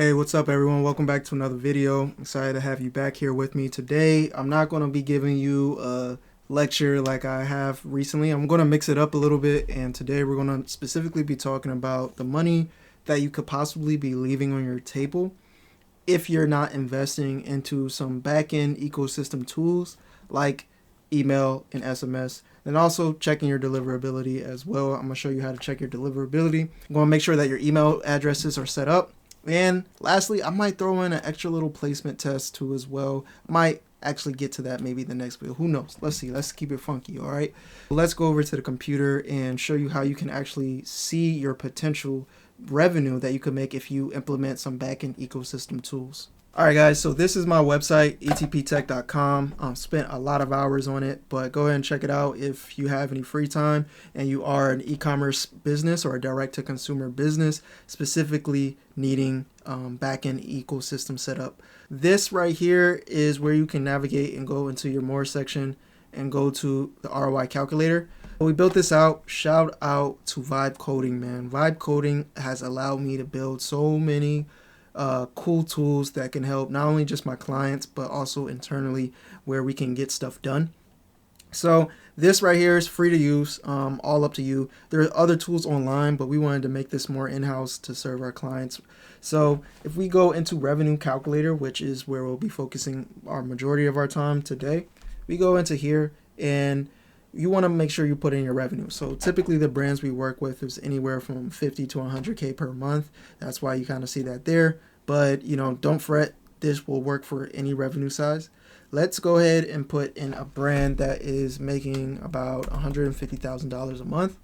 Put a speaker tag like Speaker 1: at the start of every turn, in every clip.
Speaker 1: Hey, what's up everyone? Welcome back to another video. Excited to have you back here with me today. I'm not going to be giving you a lecture like I have recently. I'm going to mix it up a little bit, and today we're going to specifically be talking about the money that you could possibly be leaving on your table if you're not investing into some back-end ecosystem tools like email and SMS, and also checking your deliverability as well. I'm going to show you how to check your deliverability. I'm going to make sure that your email addresses are set up. And lastly, I might throw in an extra little placement test too as well. Might actually get to that maybe the next video. Who knows? Let's see. Let's keep it funky, all right? Let's go over to the computer and show you how you can actually see your potential revenue that you could make if you implement some backend ecosystem tools. All right, guys, so this is my website, etptech.com. I've spent a lot of hours on it, but go ahead and check it out if you have any free time and you are an e-commerce business or a direct-to-consumer business, specifically needing back-end ecosystem setup. This right here is where you can navigate and go into your more section and go to the ROI calculator. We built this out. Shout out to Vibe Coding, man. Vibe Coding has allowed me to build so many cool tools that can help not only just my clients but also internally where we can get stuff done. So this right here is free to use, all up to you. There are other tools online, but we wanted to make this more in-house to serve our clients. So if we go into revenue calculator, which is where we'll be focusing our majority of our time today, we go into here and you want to make sure you put in your revenue. So typically the brands we work with is anywhere from 50 to 100K per month. That's why you kind of see that there. But, you know, don't fret. This will work for any revenue size. Let's go ahead and put in a brand that is making about $150,000 a month,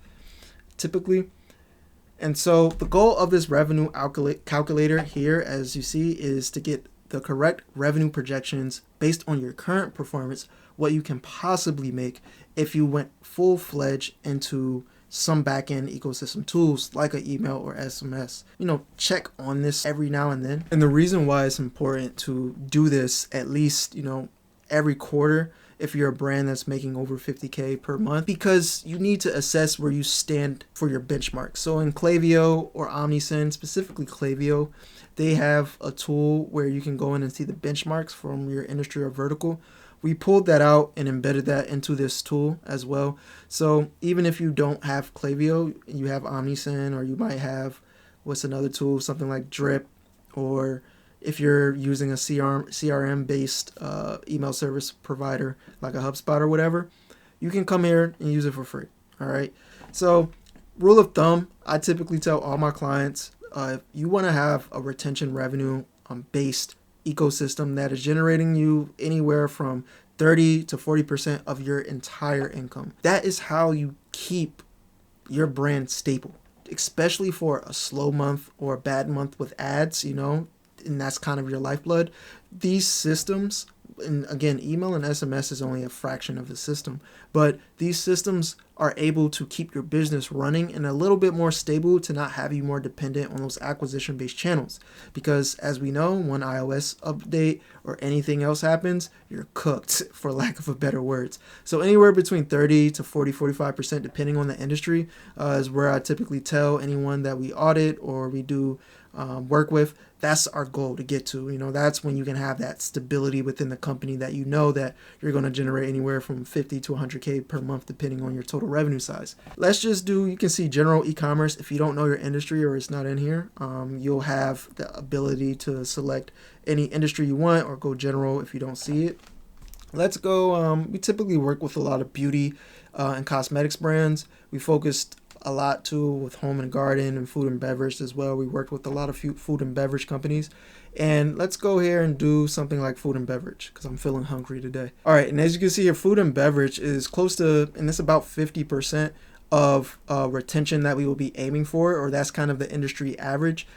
Speaker 1: typically. And so the goal of this revenue calculator here, as you see, is to get the correct revenue projections based on your current performance, what you can possibly make if you went full-fledged into some back-end ecosystem tools like an email or SMS. You know, check on this every now and then. And the reason why it's important to do this at least, you know, every quarter if you're a brand that's making over 50K per month, because you need to assess where you stand for your benchmark. So in Klaviyo or Omnisend, specifically Klaviyo, they have a tool where you can go in and see the benchmarks from your industry or vertical. We pulled that out and embedded that into this tool as well. So even if you don't have Klaviyo, you have Omnisend, or you might have, what's another tool, something like Drip, or if you're using a CRM-based email service provider like a HubSpot or whatever, you can come here and use it for free. All right. So rule of thumb, I typically tell all my clients, if you want to have a retention revenue based ecosystem that is generating you anywhere from 30 to 40% of your entire income, that is how you keep your brand stable, especially for a slow month or a bad month with ads, you know, and that's kind of your lifeblood. These systems, and again, email and SMS is only a fraction of the system, but these systems are able to keep your business running and a little bit more stable to not have you more dependent on those acquisition-based channels. Because as we know, when iOS update or anything else happens, you're cooked, for lack of a better words. So anywhere between 30 to 45%, depending on the industry, is where I typically tell anyone that we audit or we do work with. That's our goal to get to. You know, that's when you can have that stability within the company that you know that you're going to generate anywhere from 50 to 100K per month, depending on your total revenue size. Let's just do, you can see general e-commerce. If you don't know your industry or it's not in here, you'll have the ability to select any industry you want or go general if you don't see it. Let's go, we typically work with a lot of beauty and cosmetics brands. We focused a lot too with home and garden and food and beverage as well. We worked with a lot of food and beverage companies. And let's go here and do something like food and beverage because I'm feeling hungry today. All right, and as you can see here, food and beverage is close to, and it's about 50% of retention that we will be aiming for, or that's kind of the industry average.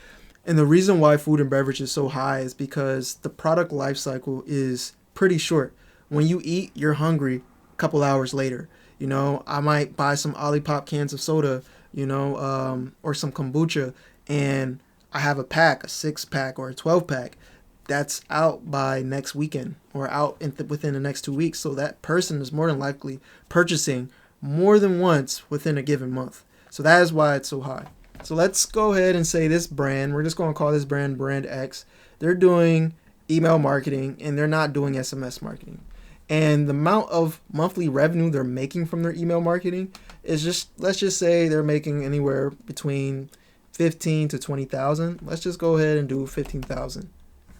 Speaker 1: And the reason why food and beverage is so high is because the product life cycle is pretty short. When you eat, you're hungry a couple hours later. You know, I might buy some Olipop cans of soda, you know, or some kombucha, and I have a pack, a 6-pack or a 12-pack. That's out by next weekend or out within the next 2 weeks. So that person is more than likely purchasing more than once within a given month. So that is why it's so high. So let's go ahead and say this brand, we're just going to call this brand X. They're doing email marketing and they're not doing SMS marketing. And the amount of monthly revenue they're making from their email marketing is just, let's just say they're making anywhere between 15 to 20,000. Let's just go ahead and do 15,000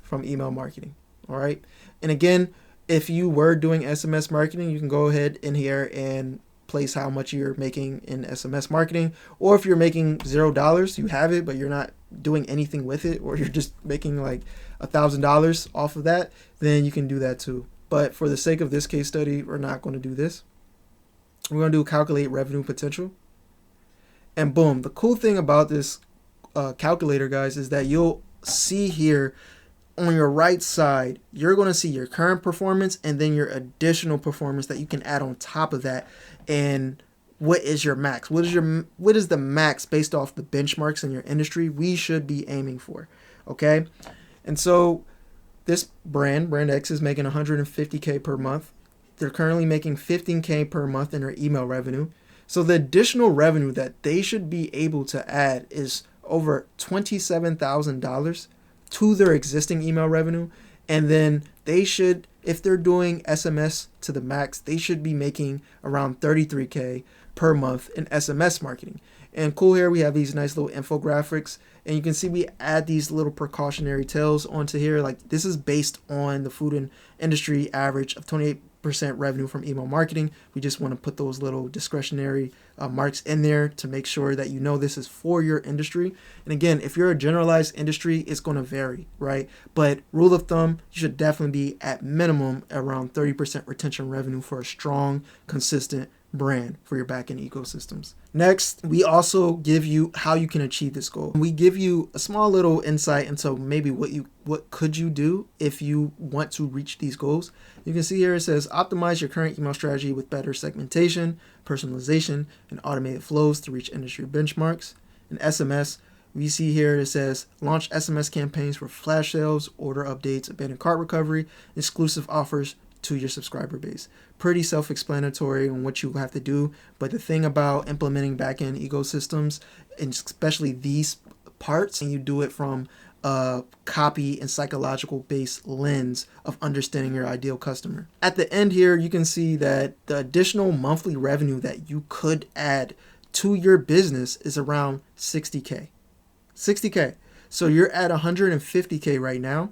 Speaker 1: from email marketing. All right. And again, if you were doing SMS marketing, you can go ahead in here and place how much you're making in SMS marketing. Or if you're making $0, you have it, but you're not doing anything with it, or you're just making like $1,000 off of that, then you can do that too. But for the sake of this case study, we're not going to do this. We're going to do calculate revenue potential. And boom, the cool thing about this calculator, guys, is that you'll see here on your right side, you're going to see your current performance and then your additional performance that you can add on top of that. And what is your max? What is the max based off the benchmarks in your industry we should be aiming for? Okay. And so this brand X, is making $150K per month. They're currently making $15K per month in their email revenue. So the additional revenue that they should be able to add is over $27,000 to their existing email revenue. And then they should, if they're doing SMS to the max, they should be making around $33K per month in SMS marketing. And cool, here we have these nice little infographics, and you can see we add these little precautionary tales onto here. Like, this is based on the food industry average of 28% revenue from email marketing. We just want to put those little discretionary marks in there to make sure that you know this is for your industry. And again, if you're a generalized industry, it's going to vary, right? But rule of thumb, you should definitely be at minimum around 30% retention revenue for a strong, consistent brand for your backend ecosystems. Next, we also give you how you can achieve this goal. We give you a small little insight into maybe what could you do if you want to reach these goals. You can see here it says optimize your current email strategy with better segmentation, personalization, and automated flows to reach industry benchmarks. In SMS, we see here it says launch SMS campaigns for flash sales, order updates, abandoned cart recovery, exclusive offers to your subscriber base. Pretty self-explanatory on what you have to do, but the thing about implementing backend ecosystems, and especially these parts, and you do it from a copy and psychological based lens of understanding your ideal customer. At the end here, you can see that the additional monthly revenue that you could add to your business is around 60K. 60K. So you're at 150K right now.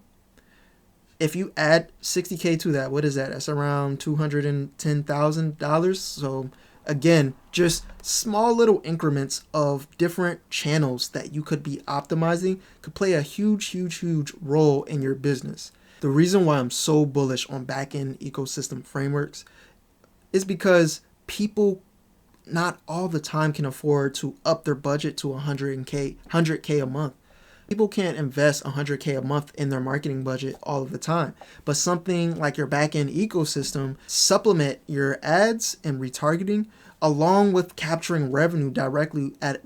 Speaker 1: If you add 60K to that, what is that? That's around $210,000. So again, just small little increments of different channels that you could be optimizing could play a huge role in your business. The reason why I'm so bullish on backend ecosystem frameworks is because people not all the time can afford to up their budget to 100K a month. People can't invest 100K a month in their marketing budget all of the time. But something like your backend ecosystem supplement your ads and retargeting along with capturing revenue directly at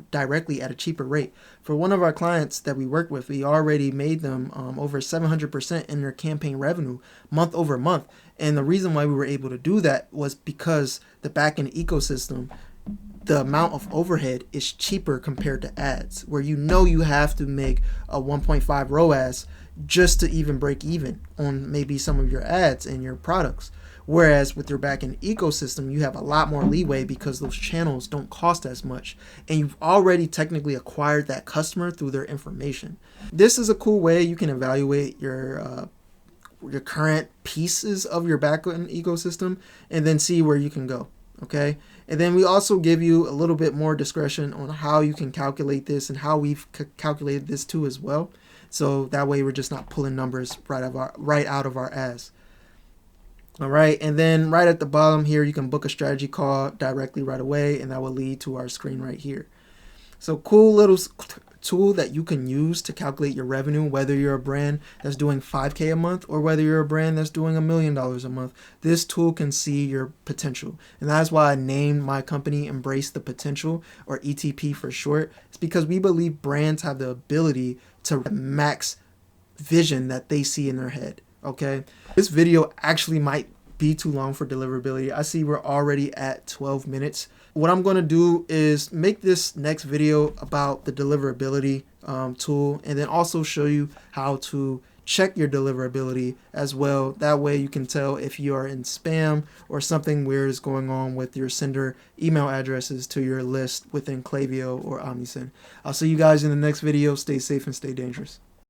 Speaker 1: a cheaper rate. For one of our clients that we work with, we already made them over 700% in their campaign revenue month over month. And the reason why we were able to do that was because the backend ecosystem, the amount of overhead is cheaper compared to ads, where you have to make a 1.5 ROAS just to even break even on maybe some of your ads and your products. Whereas with your backend ecosystem, you have a lot more leeway because those channels don't cost as much, and you've already technically acquired that customer through their information. This is a cool way you can evaluate your current pieces of your backend ecosystem and then see where you can go. Okay. And then we also give you a little bit more discretion on how you can calculate this and how we've calculated this too as well. So that way we're just not pulling numbers right out of our ass. All right. And then right at the bottom here, you can book a strategy call directly right away, and that will lead to our screen right here. So cool little tool that you can use to calculate your revenue, whether you're a brand that's doing 5K a month or whether you're a brand that's doing $1 million a month. This tool can see your potential. And that's why I named my company Embrace the Potential, or ETP for short. It's because we believe brands have the ability to max vision that they see in their head. Okay. This video actually might be too long for deliverability. I see we're already at 12 minutes. What I'm going to do is make this next video about the deliverability tool, and then also show you how to check your deliverability as well. That way you can tell if you are in spam or something weird is going on with your sender email addresses to your list within Klaviyo or Omnisend. I'll see you guys in the next video. Stay safe and stay dangerous.